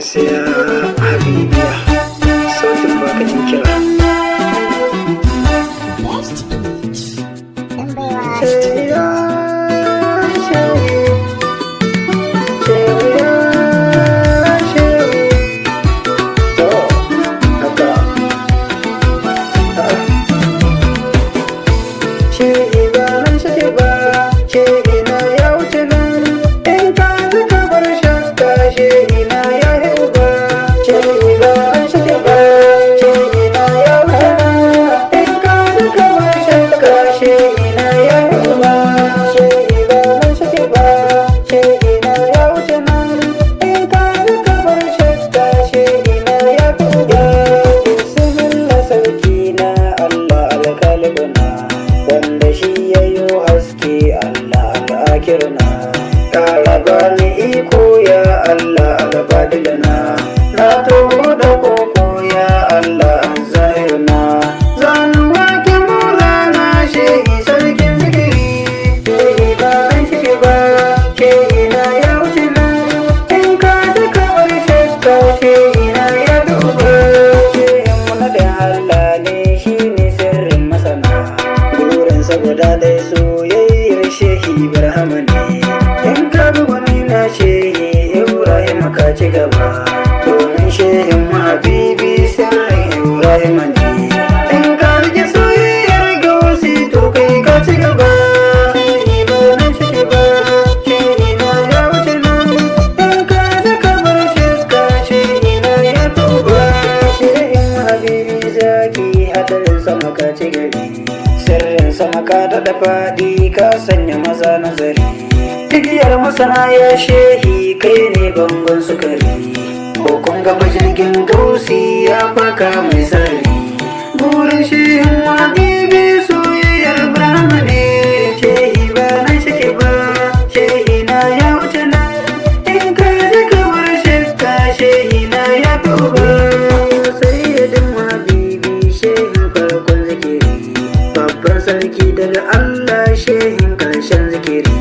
Siya Habibiya sautin bakacin kira. Wanda shi ya yi haske Allah al'akirna, ƙara bani iko ya Allah albadilana, na toho da koko ya Allah zahirna, zan wake maulana shehi sarkin zikiri, shehi ba zan shige ba, shehi na ya wuce nan, in ka ji kamar shakka shehi na ya duba, shehin mu na da Allah ne shi ne sirrin masana. Saboda dai soyayyar shehi Ibrahim ne, in ka bi wani na shehi Ibrahim ka ci gaba, domin shehin mu Habibi sirrin Ibrahim ne, in ka rike soyayyar gausi to kai ka ci gaba, shehi ba nan shi ba, shehi na ya wuce nan, in ka ji kamar shakka shehi na ya tuba, shehin mu Habibi zaki hadarin sama ka ci gari. Sirrin sama ka daɗa faɗi ka sanya maza nazari, igiyar masana ya shehi kai ne bangon sukari, ko kun gaba jirgin gausi ya faka mai sarari, burin shehin Habibi soyayyar Ibrahim ne, shehi ba nan shike ba, shehi na ya wuce nan, in ka ji kamar shakka shehi na ya tuba, sayyidin Habibi shehin farkon zikiri, babban sarki daga Allah shehin karshen zikiri,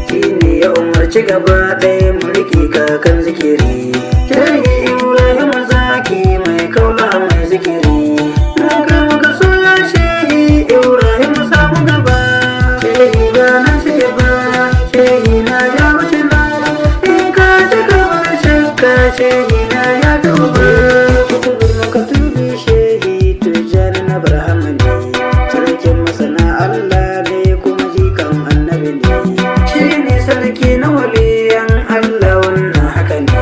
shi ne ya umarci gaba ɗaya mu riƙe kakan zikiri, shehi Ibrahim zaki mai kaula mai zikiri, muka so ya shehi Ibrahim samu gaba, shehi ba nan shige ba, shehi na ya wuce nan, in ka ji kamar shakka shehi na ya duba, kutubul makatubi shehi Tijjani na Ibrahim ne, sarkin masana Allah ne kuma jikan annabi ne, shi ne sarki na waliyan Allah wannan haka ne,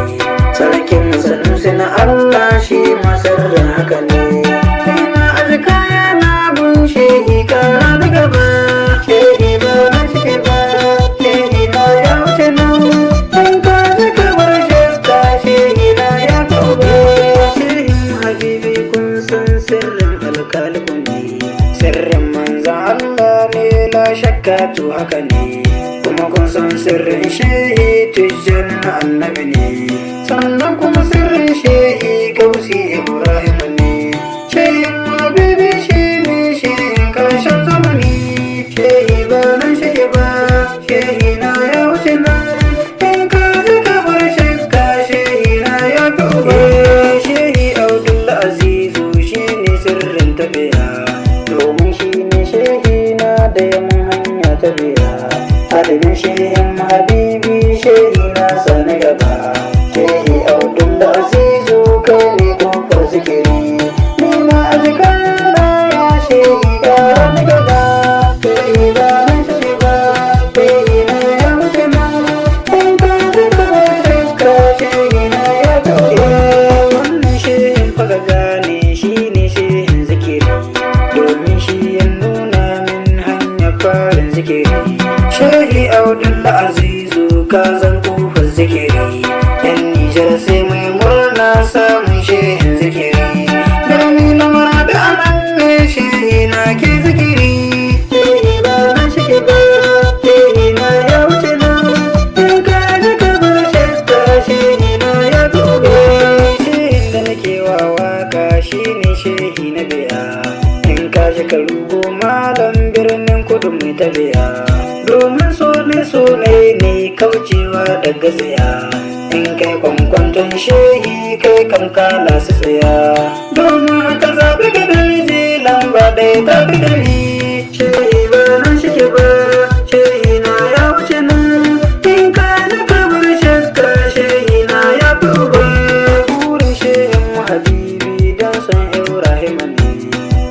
sarkin sanusi na Allah shi masarrin haka ne, sai na azkaya na gun shehi kara da gaba, shehi ba na shige ba, shehi na ya wuce nan, in ka ji kamar shakka shehi na ya tuba, shehin Habibi kun san sirrin alkalibun ne, sirrin manzan Allah ne la shakka to haka ne, kuma kun san sirrin shehi Tijjani na annabi ne, sannan kuma sirrin shehi Gausi Ibrahim ne, shehin Habibi shi ne shehin karshen zamani, shehi ba nan shige ba, shehi na ya wuce nan, in ka ji kamar shakka shehi na ya tuba, shehi Abdul Azizu shi ne sirrin tafiya, domin shi ne shehi na da yamin hanya ta biya, adadin shehin Habibi shehi na sani gaba, shehi Abdul Azizu kai ne kofar zikiri, ni na azkar na ya shehi kara ni gaba, shehi ba nan shi ba, shehi na ya wuce nan, in ka ji kamar shakka shehi na ya tuba, wannan shehin faga gane shi ne shehin zikiri, domin shi ya nuna min hanyar farin zikiri, shehi Abdul Azizu ka zan kofar zikiri, yan Nijar sai mai murna samun shehin zikiri, gani na mara da anan ne shehi na ke zikiri, shehi ba na shige ba, shehi na ya wuce nan, in ka ji kamar shakka shehi na ya tuba, shehin da nake wa waka shi ne shehi na biya, in ka ji ka rugo malam birnin kudu mai tabiya, domin so ne kaucewa daga tsaya, in kai kwankwanto kan shehi kai kan kana su tsaya domin ka zaɓi ka dalje lamba ɗaya ta fi dari shehi ba nan shike ba shehi na ya wuce nan in ka ji kabar shakka shehi na ya fi uba burin shehin mu habibi don san Ibrahim ne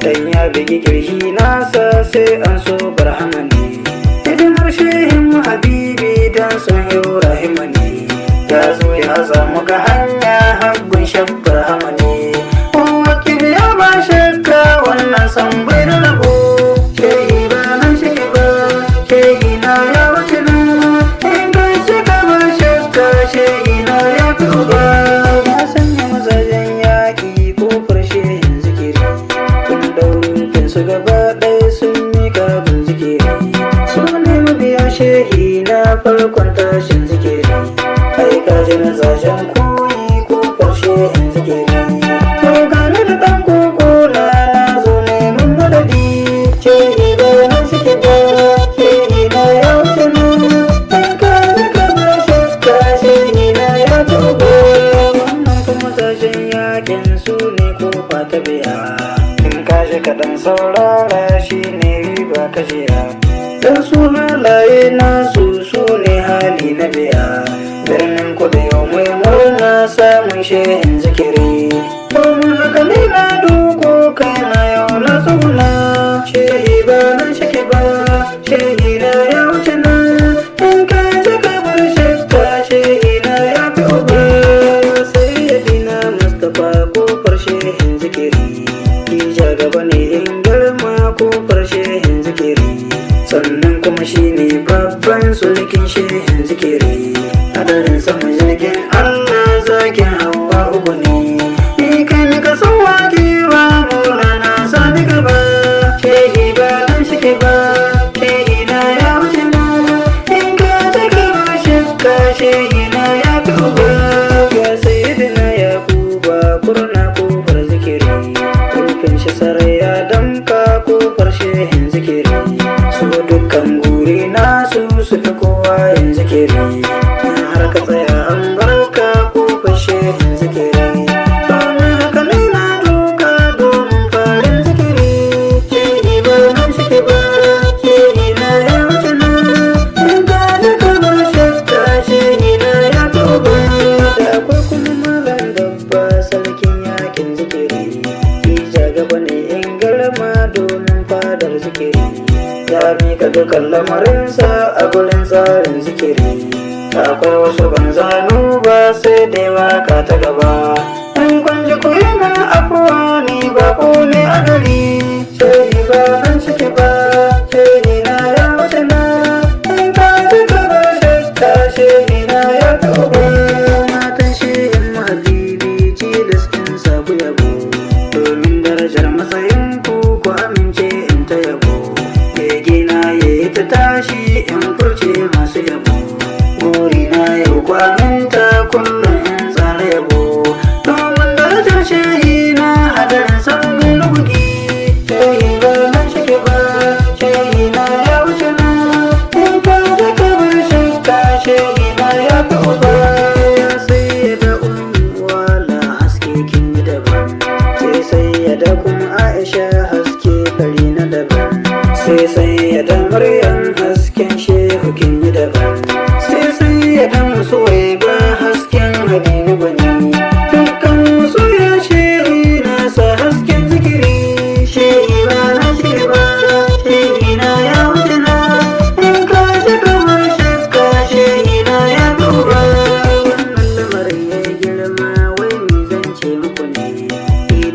dan ya bigi kirji nasa sai an so Barhama ne hidimar shehin mu habibi don san Ibrahim ne ya zo ya samu ga hanya hagun shabbar hamani wakil ya ba shakka wannan san bai da rabo shehi ba nan shike ba shehi na ya wuce nan in ka shaka ba shakka shehi na ya fi uba ya sanya mazajen yaƙi kofar shehin zikiri sun daurin su gaba ɗaya sun miƙa bin zikiri su ne mabiya shehi na farkon tashin zikiri ai kaji na zajen koyi ko karshe in zikiri to gane da ɗan koko na zo neman madadi shehi ba nan suke ba shehi na ya wuce nan in ka ji kamar shakka shehi na ya tuba wannan kuma zajen yakin su ne kofa ta biya in ka ji kaɗan saurara shi ne riba kashiya dan su halaye nasu su ne hali na biya birnin kudu yau mai murna samun shehin zikiri domin haka ne na duko kaina yau na tsuna shehi ba nan shake ba shehi na ya wuce nan in ka ji kabar shakka shehi na ya fi uba sai ya dina Mustapha kofar shehin zikiri kija gaba ne in girma kofar shehin zikiri sannan kuma shine babban sulkin shehin zikiri hadarin sama jirgin Allah zakin hawa uku ne ni kai ni ka san wakewa mola na sani gaba shehi ba nan shike ba shehi na ya wuce nan in ka ta gaba shakka shehi na ya fi uba ga sayyidina Yakuba kurna kofar zikiri kulkin shi sarai ya damka kofar shehin zikiri su dukkan guri nasu su fi kowa yin zikiri har ka tsaya an barka ko fashe in zikiri domin haka ne na duka domin farin zikiri shehi ba nan shike ba shehi na ya wuce nan in ka ji kamar shakka shehi na ya tuba da akwai kuma malam babba sarkin yakin zikiri kija gaba ne in garma domin fadar zikiri ya mika dukan lamarinsa a gurin tsarin zikiri akwai wasu banzanu ba sai da waka ta gaba in kwanji ku yi mana afuwa ni ba ku ne a gari shehi ba nan shike ba shehi na ya wuce na in ka ji gaba shakka shehi na ya tuba matan shehin habibi cilis in sabu yabo domin darajar matsayin ku amince in ta yabo bege na yayi ta tashi in furce masu yabo burina yau kwaminta kullum in tsara yabo domin darajar shehi na hadarin sabbin lugugi shehi ba nan shike ba shehi na ya wuce nan in ka ji kabar shakka shehi na ya fi uba ya sai ya da wala haske kin yi daban sai ya da kuma Aisha haske kari na daban sai ya da Maryam hasken shehu kin yi daban ya dan musu wai ba hasken habibu bane dukkan musu ya shehi nasa hasken zikiri shehi ba na shike ba shehi na ya wuce na in ka ji kamar shakka shehi na ya duba wannan lamarin ya girma wai mi zan ce muku ne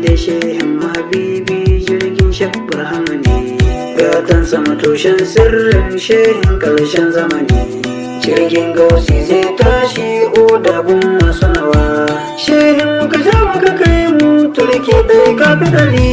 da shehin habibi jirgin shabbar hamani gatan sama tushen sirrin shehin karshen zamani jirgin gausi zai tashi odabun masu nawa shehin muka ja muka kai mu turke dai kafi dali